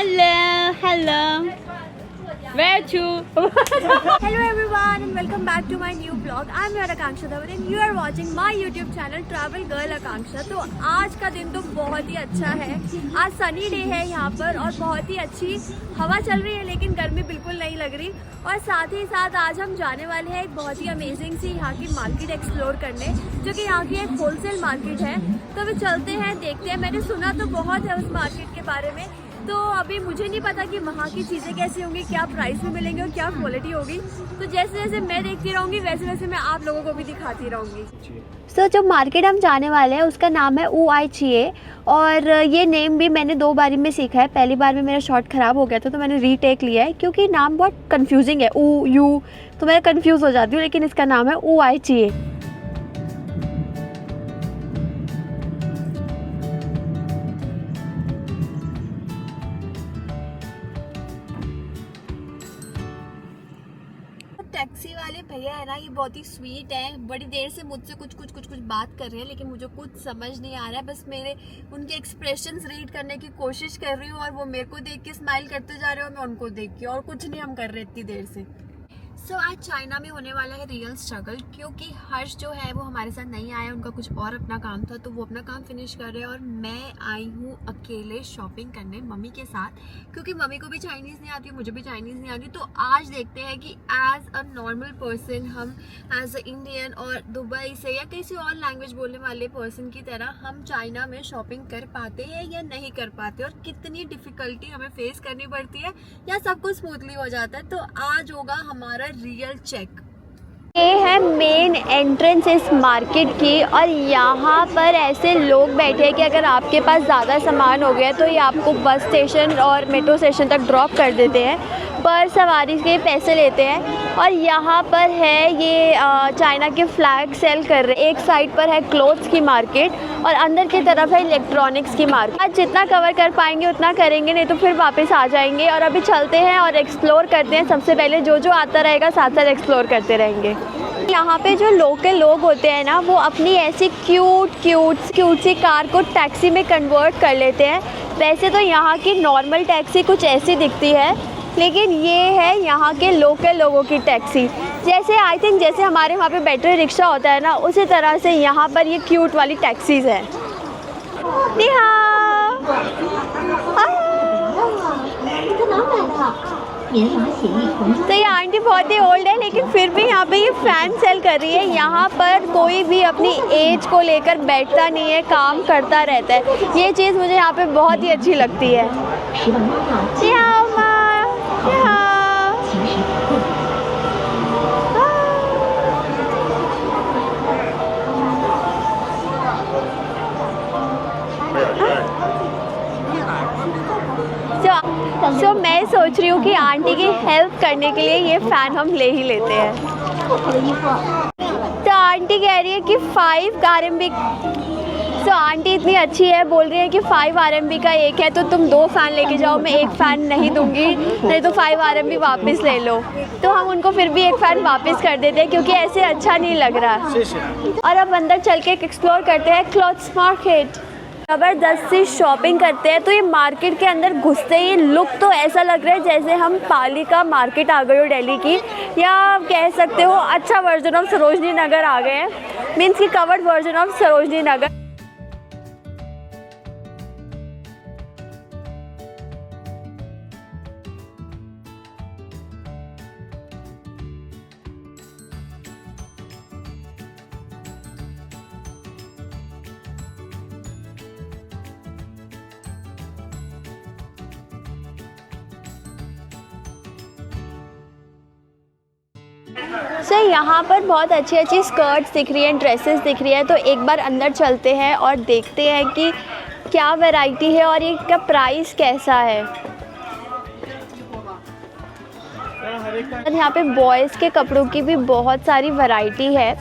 Hello, hello. Where to? Hello everyone and welcome back to my new vlog. I'm your Akanksha Dhawan and you are watching my YouTube channel Travel Girl Akanksha. तो आज का दिन तो बहुत ही अच्छा है. आज सनी डे है यहाँ पर और बहुत ही अच्छी हवा चल रही है, लेकिन गर्मी बिल्कुल नहीं लग रही. और साथ ही साथ आज हम जाने वाले हैं एक बहुत ही अमेजिंग सी यहाँ की मार्केट एक्सप्लोर करने, जो कि यहाँ की एक होलसेल मार्केट है. तो अभी चलते हैं, देखते हैं. मैंने सुना तो बहुत है उस मार्केट के बारे में, तो अभी मुझे नहीं पता कि वहाँ की चीज़ें कैसी होंगी, क्या प्राइस में मिलेंगे और क्या क्वालिटी होगी. तो जैसे जैसे मैं देखती रहूँगी वैसे वैसे मैं आप लोगों को भी दिखाती रहूँगी. सो जो मार्केट हम जाने वाले हैं उसका नाम है ऊ आई चिए, और ये नेम भी मैंने 2 बारी में सीखा है. पहली बार में मेरा शॉर्ट ख़राब हो गया था तो मैंने रीटेक लिया है, क्योंकि नाम बहुत कंफ्यूजिंग है. ऊ यू तो मैं कंफ्यूज हो जाती हूँ, लेकिन इसका नाम है ऊ आई चिए. टैक्सी वाले भैया है ना, ये बहुत ही स्वीट है. बड़ी देर से मुझसे कुछ बात कर रहे हैं, लेकिन मुझे कुछ समझ नहीं आ रहा है. बस मेरे उनके एक्सप्रेशंस रीड करने की कोशिश कर रही हूँ, और वो मेरे को देख के स्माइल करते जा रहे हो, मैं उनको देख के, और कुछ नहीं हम कर रहे इतनी देर से. सो आज चाइना में होने वाला है रियल स्ट्रगल, क्योंकि हर्ष जो है वो हमारे साथ नहीं आया. उनका कुछ और अपना काम था, तो वो अपना काम फिनिश कर रहे हैं, और मैं आई हूँ अकेले शॉपिंग करने मम्मी के साथ, क्योंकि मम्मी को भी चाइनीज़ नहीं आती, मुझे भी चाइनीज़ नहीं आती. तो आज देखते हैं कि एज अ नॉर्मल पर्सन, हम एज अ इंडियन और दुबई से या किसी और लैंग्वेज बोलने वाले पर्सन की तरह हम चाइना में शॉपिंग कर पाते हैं या नहीं कर पाते, और कितनी डिफ़िकल्टी हमें फेस करनी पड़ती है, या सब कुछ स्मूथली हो जाता है. तो आज होगा हमारा रियल चेक. ये है मेन एंट्रेंस इस मार्केट की, और यहाँ पर ऐसे लोग बैठे हैं कि अगर आपके पास ज़्यादा सामान हो गया तो ये आपको बस स्टेशन और मेट्रो स्टेशन तक ड्रॉप कर देते हैं. पर सवारी के पैसे लेते हैं. और यहाँ पर है ये चाइना के फ्लैग सेल कर रहे हैं. एक साइड पर है क्लोथ्स की मार्केट और अंदर की तरफ है इलेक्ट्रॉनिक्स की मार्केट. आज जितना कवर कर पाएंगे उतना करेंगे, नहीं तो फिर वापस आ जाएंगे. और अभी चलते हैं और एक्सप्लोर करते हैं. सबसे पहले जो आता रहेगा साथ साथ एक्सप्लोर करते रहेंगे. यहाँ पे जो लोकल लोग होते हैं ना, वो अपनी ऐसी क्यूट सी कार को टैक्सी में कन्वर्ट कर लेते हैं. वैसे तो यहाँ की नॉर्मल टैक्सी कुछ ऐसी दिखती है, लेकिन ये है यहाँ के लोकल लोगों की टैक्सी. जैसे आई थिंक जैसे हमारे वहाँ पे बैटरी रिक्शा होता है ना, उसी तरह से यहाँ पर ये क्यूट वाली टैक्सीज़ हैं. नी हाओ. तो ये आंटी बहुत ही ओल्ड है, लेकिन फिर भी यहाँ पे ये फ़ैन सेल कर रही है. यहाँ पर कोई भी अपनी एज को लेकर बैठता नहीं है, काम करता रहता है. ये चीज़ मुझे यहाँ पे बहुत ही अच्छी लगती है. तो मैं सोच रही हूँ कि आंटी की हेल्प करने के लिए ये फ़ैन हम ले ही लेते हैं. तो आंटी कह रही है कि 5 RMB. तो आंटी इतनी अच्छी है, बोल रही है कि 5 RMB का एक है, तो तुम 2 फ़ैन लेके जाओ, मैं एक फ़ैन नहीं दूंगी, नहीं तो 5 RMB वापस ले लो. तो हम उनको फिर भी एक फ़ैन वापस कर देते हैं, क्योंकि ऐसे अच्छा नहीं लग रहा. और अब अंदर चल के एक्सप्लोर करते हैं क्लॉथ्स मार्केट. ज़बरदस्ती शॉपिंग करते हैं. तो ये मार्केट के अंदर घुसते ही लुक तो ऐसा लग रहा है जैसे हम पालिका मार्केट आ गए हो दिल्ली की, या कह सकते हो अच्छा वर्जन ऑफ सरोजनी नगर आ गए हैं. मीन्स की covered version of Sarojini Nagar. सो यहाँ पर बहुत अच्छी अच्छी स्कर्ट्स दिख रही हैं, ड्रेसेस दिख रही है. तो एक बार अंदर चलते हैं और देखते हैं कि क्या वैरायटी है और इसका प्राइस कैसा है. यहाँ पे बॉयज़ के कपड़ों की भी बहुत सारी वैरायटी है.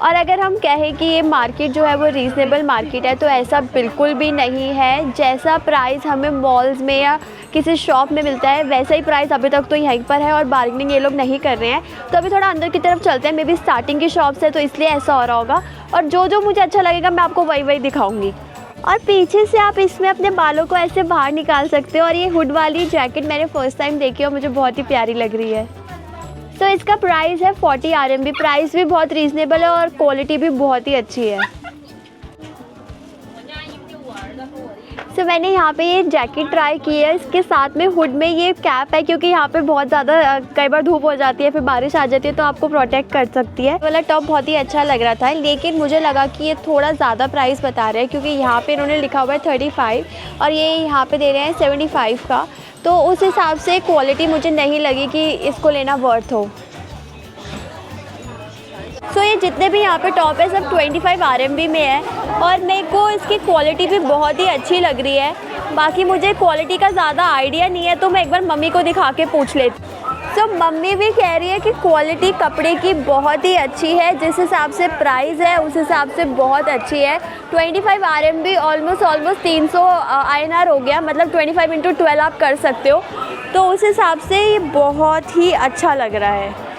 और अगर हम कहें कि ये मार्केट जो है वो रीज़नेबल मार्केट है, तो ऐसा बिल्कुल भी नहीं है. जैसा प्राइस हमें मॉल्स में या किसी शॉप में मिलता है, वैसा ही प्राइस अभी तक तो यहीं पर है, और बार्गेनिंग ये लोग नहीं कर रहे हैं. तो अभी थोड़ा अंदर की तरफ चलते हैं. मे बी स्टार्टिंग की शॉप्स है तो इसलिए ऐसा हो रहा होगा, और जो मुझे अच्छा लगेगा मैं आपको वही दिखाऊंगी. और पीछे से आप इसमें अपने बालों को ऐसे बाहर निकाल सकते हो। और ये हुड वाली जैकेट मैंने फर्स्ट टाइम देखी और मुझे बहुत ही प्यारी लग रही है। तो इसका प्राइस है 40 RMB। प्राइस भी बहुत रीज़नेबल है और क्वालिटी भी बहुत ही अच्छी है। तो मैंने यहाँ पे ये जैकेट ट्राई की है। इसके साथ में हुड में ये कैप है, क्योंकि यहाँ पे बहुत ज़्यादा कई बार धूप हो जाती है, फिर बारिश आ जाती है, तो आपको प्रोटेक्ट कर सकती है। वाला टॉप बहुत ही अच्छा लग रहा था, लेकिन मुझे लगा कि ये थोड़ा ज़्यादा प्राइस बता रहे हैं, क्योंकि यहाँ पे इन्होंने लिखा हुआ है 35 और ये यहाँ पे दे रहे हैं 75 का। तो उस हिसाब से क्वालिटी मुझे नहीं लगी कि इसको लेना वर्थ हो। सो ये जितने भी यहाँ पे टॉप है सब 25 RMB में है और मेरे को इसकी क्वालिटी भी बहुत ही अच्छी लग रही है। बाकी मुझे क्वालिटी का ज़्यादा आइडिया नहीं है, तो मैं एक बार मम्मी को दिखा के पूछ लेती। सो मम्मी भी कह रही है कि क्वालिटी कपड़े की बहुत ही अच्छी है, जिस हिसाब से प्राइस है उस हिसाब से बहुत अच्छी है। 25 RMB ऑलमोस्ट 300 INR हो गया, मतलब 25 × 12 आप कर सकते हो। तो उस हिसाब से ये बहुत ही अच्छा लग रहा है।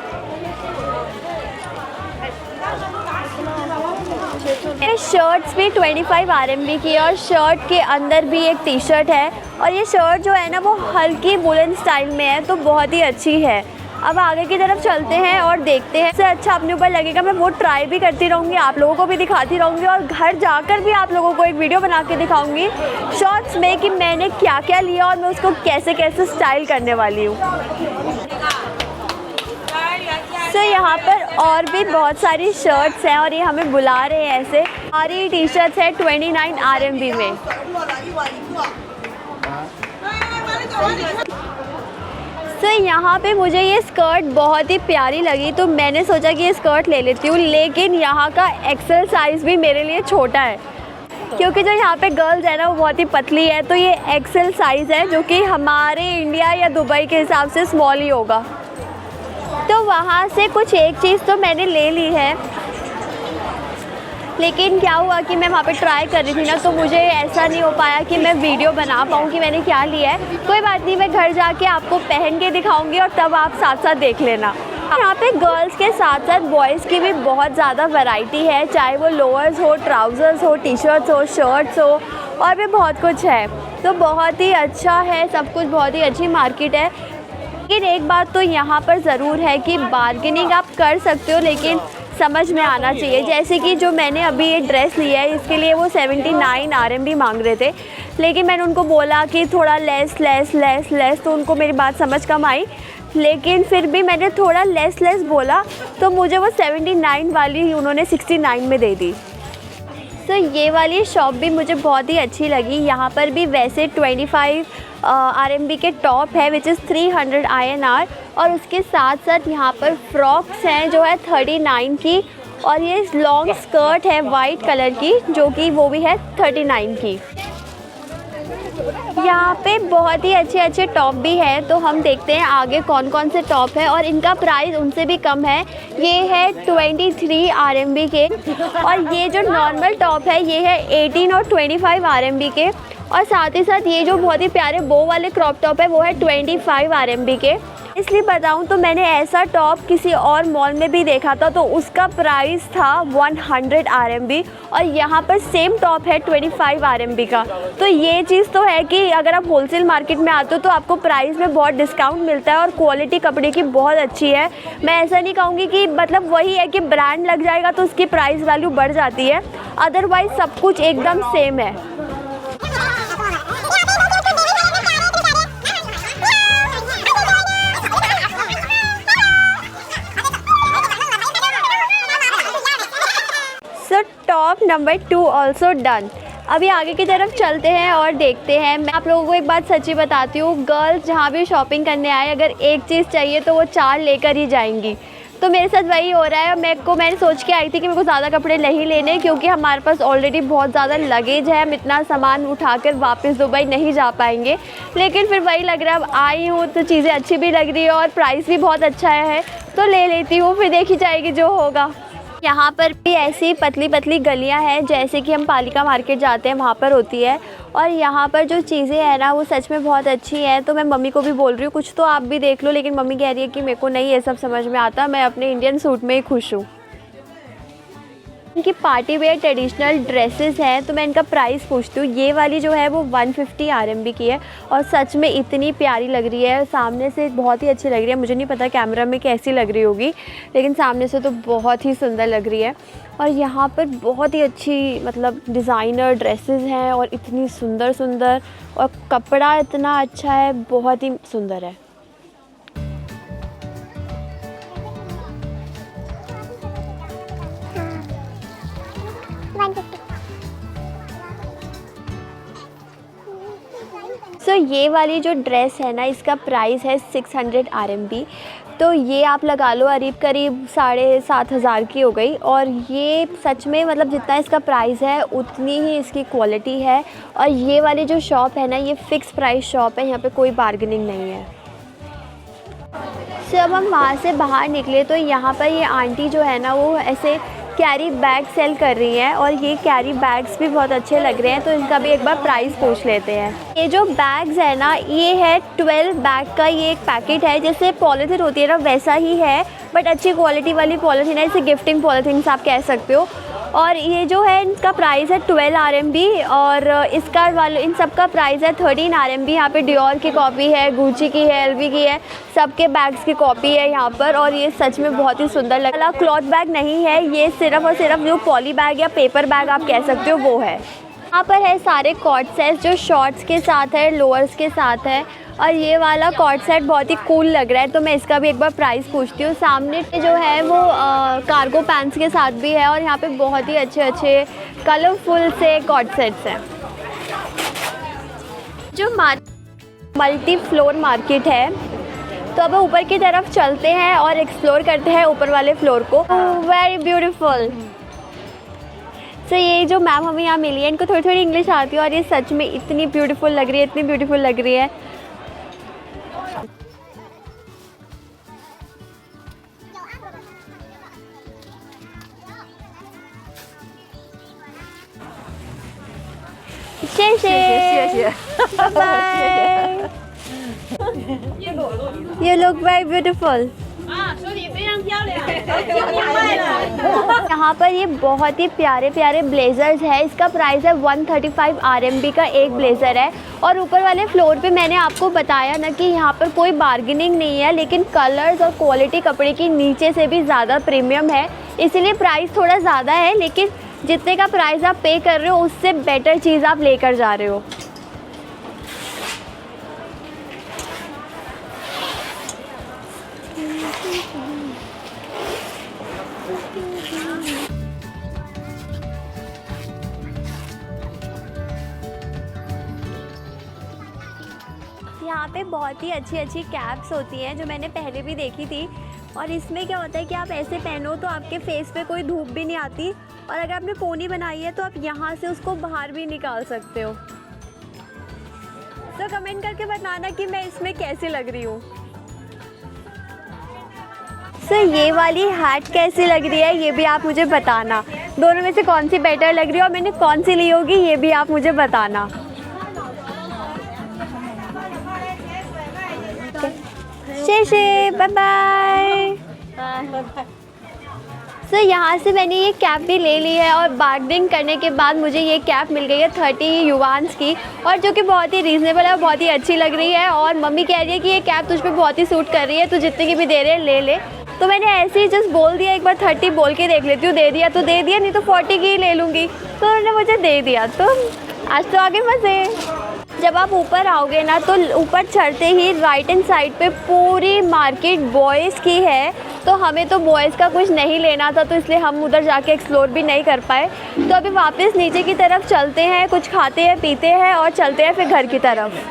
शर्ट्स भी 25 RMB की है और शर्ट के अंदर भी एक टी शर्ट है और ये शर्ट जो है ना वो हल्की वुलन स्टाइल में है, तो बहुत ही अच्छी है। अब आगे की तरफ चलते हैं और देखते हैं। इससे अच्छा अपने ऊपर लगेगा मैं वो ट्राई भी करती रहूँगी, आप लोगों को भी दिखाती रहूँगी और घर जाकर भी आप लोगों को एक वीडियो बना के दिखाऊँगी शॉर्ट्स में कि मैंने क्या क्या लिया और मैं उसको कैसे कैसे स्टाइल करने वाली हूँ। तो यहाँ पर और भी बहुत सारी शर्ट्स हैं और ये हमें बुला रहे हैं ऐसे। सारी टी शर्ट्स है 29 RMB में। तो यहाँ पे मुझे ये स्कर्ट बहुत ही प्यारी लगी, तो मैंने सोचा कि ये स्कर्ट ले लेती हूँ, लेकिन यहाँ का एक्सेल साइज़ भी मेरे लिए छोटा है, क्योंकि जो यहाँ पे गर्ल्स है ना वो बहुत ही पतली है। तो ये एक्सेल साइज़ है, जो कि हमारे इंडिया या दुबई के हिसाब से स्मॉल ही होगा। तो वहाँ से कुछ एक चीज़ तो मैंने ले ली है, लेकिन क्या हुआ कि मैं वहाँ पे ट्राई कर रही थी ना, तो मुझे ऐसा नहीं हो पाया कि मैं वीडियो बना पाऊँ कि मैंने क्या लिया है। कोई बात नहीं, मैं घर जाके आपको पहन के दिखाऊंगी और तब आप साथ साथ देख लेना। यहाँ पे गर्ल्स के साथ साथ बॉयज़ की भी बहुत ज़्यादा वैरायटी है, चाहे वो लोअर्स हो, ट्राउज़र्स हो, टी शर्ट्स हो, शर्ट्स हो, और भी बहुत कुछ है। तो बहुत ही अच्छा है सब कुछ, बहुत ही अच्छी मार्केट है। लेकिन एक बात तो यहाँ पर ज़रूर है कि बार्गेनिंग आप कर सकते हो, लेकिन समझ में आना चाहिए। जैसे कि जो मैंने अभी ये ड्रेस लिया है, इसके लिए वो 79 RMB मांग रहे थे, लेकिन मैंने उनको बोला कि थोड़ा लेस, तो उनको मेरी बात समझ कम आई। लेकिन फिर भी मैंने थोड़ा लेस बोला, तो मुझे वो 79 वाली उन्होंने 69 में दे दी। तो ये वाली शॉप भी मुझे बहुत ही अच्छी लगी। यहाँ पर भी वैसे 25 RMB के टॉप है, विच इज़ 300 INR, और उसके साथ साथ यहाँ पर फ्रॉक्स हैं जो है 39 की, और ये लॉन्ग स्कर्ट है वाइट कलर की, जो कि वो भी है 39 की। यहाँ पे बहुत ही अच्छे टॉप भी है, तो हम देखते हैं आगे कौन कौन से टॉप है, और इनका प्राइस उनसे भी कम है। ये है 23 RMB के, और ये जो नॉर्मल टॉप है ये है 18 और 25 RMB के, और साथ ही साथ ये जो बहुत ही प्यारे बो वाले क्रॉप टॉप है वो है 25 RMB के। इसलिए बताऊं तो मैंने ऐसा टॉप किसी और मॉल में भी देखा था, तो उसका प्राइस था 100 RMB, और यहाँ पर सेम टॉप है 25 RMB का। तो ये चीज़ तो है कि अगर आप होलसेल मार्केट में आते हो तो आपको प्राइस में बहुत डिस्काउंट मिलता है, और क्वालिटी कपड़े की बहुत अच्छी है। मैं ऐसा नहीं कहूँगी कि मतलब वही है कि ब्रांड लग जाएगा तो उसकी प्राइस वैल्यू बढ़ जाती है, अदरवाइज़ सब कुछ एकदम सेम है। Top number 2 also done. अभी आगे की तरफ चलते हैं और देखते हैं। मैं आप लोगों को एक बात सच्ची बताती हूँ, गर्ल्स जहाँ भी शॉपिंग करने आए अगर एक चीज़ चाहिए तो वो 4 लेकर ही जाएंगी। तो मेरे साथ वही हो रहा है। मैंने सोच के आई थी कि मेरे को ज़्यादा कपड़े नहीं लेने, क्योंकि हमारे पास ऑलरेडी बहुत ज़्यादा लगेज है, हम इतना सामान उठाकर वापस दुबई नहीं जा पाएंगे। लेकिन फिर वही लग रहा है, अब आई हूँ तो चीज़ें अच्छी भी लग रही है और प्राइस भी बहुत अच्छा है, तो ले लेती हूँ, फिर देखी जाएगी जो होगा। यहाँ पर भी ऐसी पतली पतली गलियाँ हैं, जैसे कि हम पालिका मार्केट जाते हैं वहाँ पर होती है, और यहाँ पर जो चीज़ें हैं ना वो सच में बहुत अच्छी हैं। तो मैं मम्मी को भी बोल रही हूँ कुछ तो आप भी देख लो, लेकिन मम्मी कह रही है कि मेरे को नहीं ये सब समझ में आता, मैं अपने इंडियन सूट में ही खुश हूँ। इनकी पार्टी वेयर ट्रेडिशनल ड्रेसेस हैं, तो मैं इनका प्राइस पूछती हूँ। ये वाली जो है वो 150 RMB की है और सच में इतनी प्यारी लग रही है, सामने से बहुत ही अच्छी लग रही है। मुझे नहीं पता कैमरा में कैसी लग रही होगी, लेकिन सामने से तो बहुत ही सुंदर लग रही है। और यहाँ पर बहुत ही अच्छी मतलब डिज़ाइनर ड्रेसेस हैं और इतनी सुंदर सुंदर, और कपड़ा इतना अच्छा है, बहुत ही सुंदर है। सो ये वाली जो ड्रेस है ना, इसका प्राइस है 600 RMB। तो ये आप लगा लो करीब 7,500 की हो गई। और ये सच में मतलब जितना इसका प्राइस है उतनी ही इसकी क्वालिटी है। और ये वाली जो शॉप है ना, ये फ़िक्स प्राइस शॉप है, यहाँ पे कोई बार्गेनिंग नहीं है। जब हम वहाँ से बाहर निकले तो यहाँ पर ये आंटी जो है ना, वो ऐसे कैरी बैग सेल कर रही हैं और ये कैरी बैग्स भी बहुत अच्छे लग रहे हैं, तो इनका भी एक बार प्राइस पूछ लेते हैं। ये जो बैग्स है ना, ये है 12 बैग का ये एक पैकेट है। जैसे पॉलीथीन होती है ना, वैसा ही है, बट अच्छी क्वालिटी वाली पॉलीथीन है, इसे गिफ्टिंग पॉलीथीन आप कह सकते हो। और ये जो है इनका प्राइस है 12 RMB और इसका वाले इन सब का प्राइस है 13 RMB। यहाँ पे डियोर की कॉपी है, गुची की है, LV की है, सबके बैग्स की कॉपी है यहाँ पर। और ये सच में बहुत ही सुंदर लग रहा है। क्लॉथ बैग नहीं है, ये सिर्फ और सिर्फ जो पॉली बैग या पेपर बैग आप कह सकते हो वो है। यहाँ पर है सारे कॉट सेट्स जो शॉर्ट्स के साथ है, लोअर्स के साथ है। और ये वाला कॉट सेट बहुत ही कूल लग रहा है, तो मैं इसका भी एक बार प्राइस पूछती हूँ। सामने जो है वो कार्गो पैंट्स के साथ भी है और यहाँ पे बहुत ही अच्छे अच्छे कलरफुल से कॉट सेट्स हैं। जो मल्टी फ्लोर मार्केट है, तो अब ऊपर की तरफ चलते हैं और एक्सप्लोर करते हैं ऊपर वाले फ्लोर को। Very beautiful. तो ये जो मैम हमें यहाँ मिली है, इनको थोड़ी थोड़ी इंग्लिश आती है और ये सच में इतनी ब्यूटीफुल लग रही है, इतनी ब्यूटीफुल लग रही है। Bye. You look very beautiful. यहाँ पर ये बहुत ही प्यारे प्यारे ब्लेजर्स है। इसका प्राइस है 135 RMB का एक ब्लेज़र है। और ऊपर वाले फ्लोर पे मैंने आपको बताया ना कि यहाँ पर कोई बार्गेनिंग नहीं है, लेकिन कलर्स और क्वालिटी कपड़े की नीचे से भी ज़्यादा प्रीमियम है, इसलिए प्राइस थोड़ा ज़्यादा है। लेकिन जितने का प्राइस आप पे कर रहे हो उससे बेटर चीज़ आप लेकर जा रहे हो। यहाँ पे बहुत ही अच्छी अच्छी कैप्स होती हैं जो मैंने पहले भी देखी थी। और इसमें क्या होता है कि आप ऐसे पहनो तो आपके फेस पे कोई धूप भी नहीं आती, और अगर आपने पोनी बनाई है तो आप यहाँ से उसको बाहर भी निकाल सकते हो। तो कमेंट करके बताना कि मैं इसमें कैसी लग रही हूँ। ये वाली हैट कैसी लग रही है ये भी आप मुझे बताना। दोनों में से कौन सी बेटर लग रही है और मैंने कौन सी ली होगी ये भी आप मुझे बताना। शेषे बाय बाय। यहाँ से मैंने ये कैप भी ले ली है और बार्गेनिंग करने के बाद मुझे ये कैप मिल गई है 30 युआन्स की, और जो कि बहुत ही रीज़नेबल है, बहुत ही अच्छी लग रही है। और मम्मी कह रही है कि ये कैप तुझ पे बहुत ही सूट कर रही है, तो जितने की भी दे रहे हैं ले ले। तो मैंने ऐसे ही जस्ट बोल दिया, एक बार 30 बोल के देख लेती हूँ, दे दिया तो दे दिया, नहीं तो 40 की ही ले लूँगी। तो उन्होंने मुझे दे दिया, तो आज तो आगे मज़े। जब आप ऊपर आओगे ना तो ऊपर चढ़ते ही राइट हैंड साइड पे पूरी मार्केट बॉयज़ की है। तो हमें तो बॉयज़ का कुछ नहीं लेना था, तो इसलिए हम उधर जाके एक्सप्लोर भी नहीं कर पाए। तो अभी वापस नीचे की तरफ चलते हैं, कुछ खाते हैं पीते हैं और चलते हैं फिर घर की तरफ।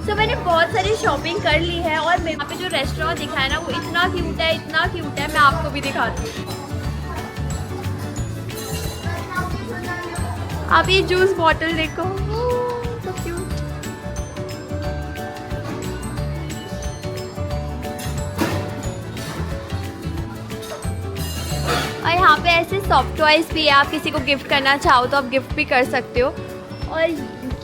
सो मैंने बहुत सारी शॉपिंग कर ली है और मेरे यहाँ पे जो रेस्टोरेंट दिखा है ना वो इतना क्यूट है, इतना क्यूट है। मैं आपको भी दिखाती हूँ। आप ये जूस बॉटल देखो, so cute। और यहाँ पे ऐसे सॉफ्ट टॉयज भी है, आप किसी को गिफ्ट करना चाहो तो आप गिफ्ट भी कर सकते हो। और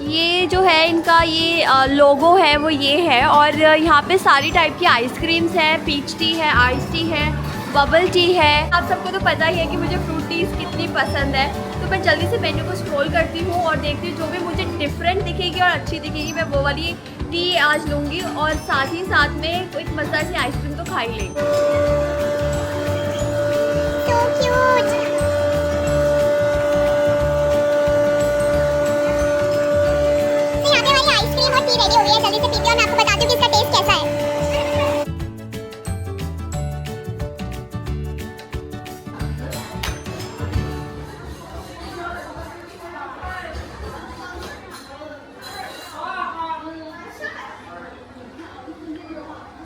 ये जो है इनका ये लोगो है वो ये है। और यहाँ पे सारी टाइप की आइसक्रीम्स है, पीच टी है, आइस टी है, बबल टी है। आप सबको तो पता ही है कि मुझे फ्रूटीज़ कितनी पसंद है। तो मैं जल्दी से मेन्यू को स्क्रॉल करती हूँ और देखती हूँ जो भी मुझे डिफरेंट दिखेगी और अच्छी दिखेगी मैं वो वाली टी आज लूँगी। और साथ ही साथ में एक मज़ेदार सी आइसक्रीम तो खा ही लेंगे।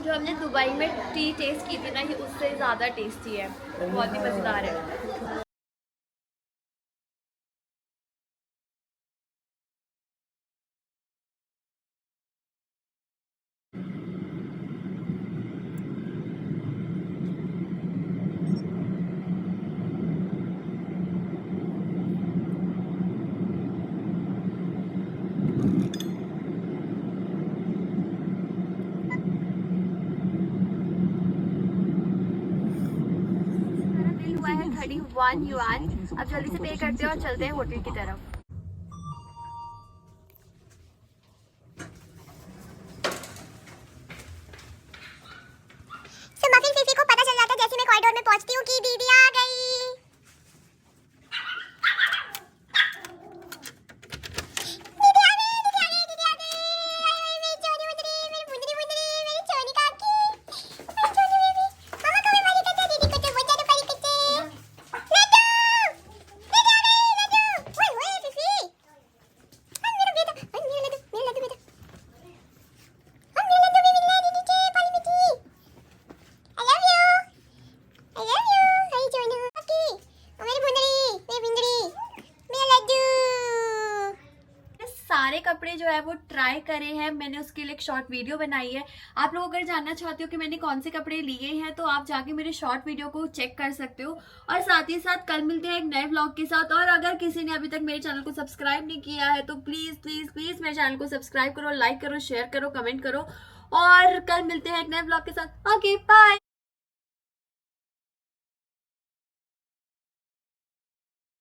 जो हमने दुबई में टी टेस्ट की थी ना ये उससे ज़्यादा टेस्टी है, बहुत ही मज़ेदार है। हुआ है 31 युआन। अब जल्दी से पे करते हैं और चलते हैं होटल की तरफ। मफिन फीफी को पता चल जाता है जैसे मैं कॉरिडोर में पहुंचती हूँ कि दीदी आ गई। सारे कपड़े जो है वो ट्राई करे हैं मैंने, उसके लिए एक शॉर्ट वीडियो बनाई है। आप लोग अगर जानना चाहते हो कि मैंने कौन से कपड़े लिए हैं तो आप जाके मेरे शॉर्ट वीडियो को चेक कर सकते हो। और साथ ही साथ कल मिलते हैं एक नए व्लॉग के साथ। और अगर किसी ने अभी तक मेरे चैनल को सब्सक्राइब नहीं किया है तो प्लीज प्लीज प्लीज मेरे चैनल को सब्सक्राइब करो, लाइक करो, शेयर करो, कमेंट करो। और कल मिलते हैं एक नए व्लॉग के साथ। Okay bye.